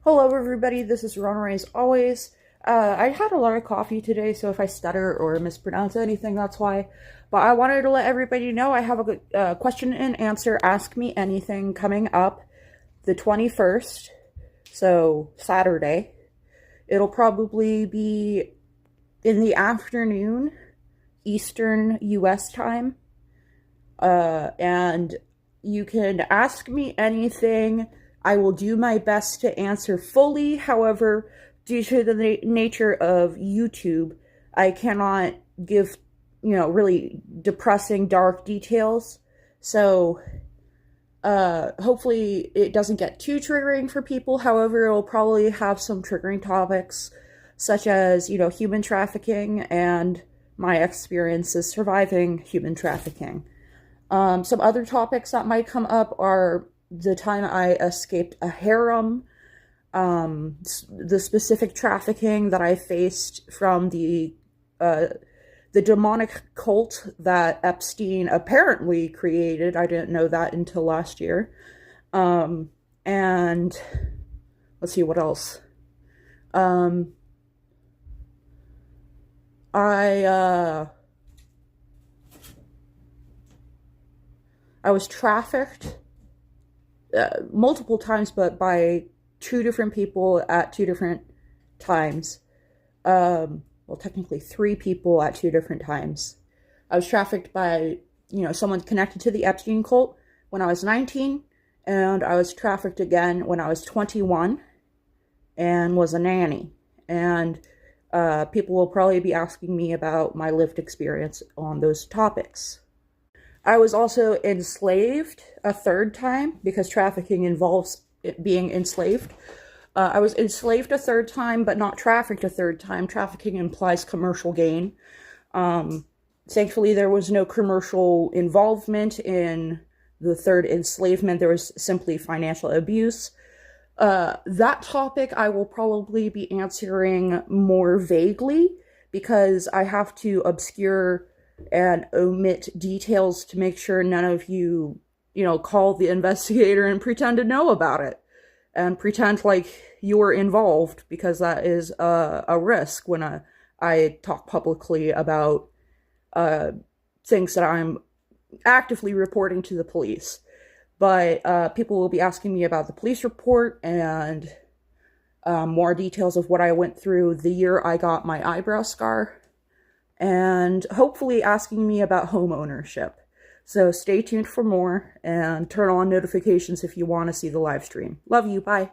Hello everybody, this is Ronray as always. I had a lot of coffee today, so if I stutter or mispronounce anything, that's why. But I wanted to let everybody know I have a question and answer Ask Me Anything coming up the 21st, so Saturday. It'll probably be in the afternoon, Eastern US time. And you can ask me anything. I will do my best to answer fully. However, due to the nature of YouTube, I cannot give, really depressing, dark details. So, hopefully it doesn't get too triggering for people. However, it'll probably have some triggering topics, such as, human trafficking and my experiences surviving human trafficking. Some other topics that might come up are the time I escaped a harem, the specific trafficking that I faced from the demonic cult that Epstein apparently created. I didn't know that until last year. And let's see what else. I was trafficked multiple times, but by two different people at two different times. Well, technically three people at two different times. I was trafficked by, someone connected to the Epstein cult when I was 19, and I was trafficked again when I was 21 and was a nanny. And people will probably be asking me about my lived experience on those topics. I was also enslaved a third time, because trafficking involves being enslaved. I was enslaved a third time, but not trafficked a third time. Trafficking implies commercial gain. Thankfully, there was no commercial involvement in the third enslavement. There was simply financial abuse. That topic I will probably be answering more vaguely, because I have to obscure and omit details to make sure none of you, call the investigator and pretend to know about it. And pretend like you were involved, because that is a risk when I talk publicly about things that I'm actively reporting to the police. But people will be asking me about the police report and more details of what I went through the year I got my eyebrow scar, and hopefully asking me about home ownership. So stay tuned for more, and turn on notifications if you want to see the live stream. Love you, bye.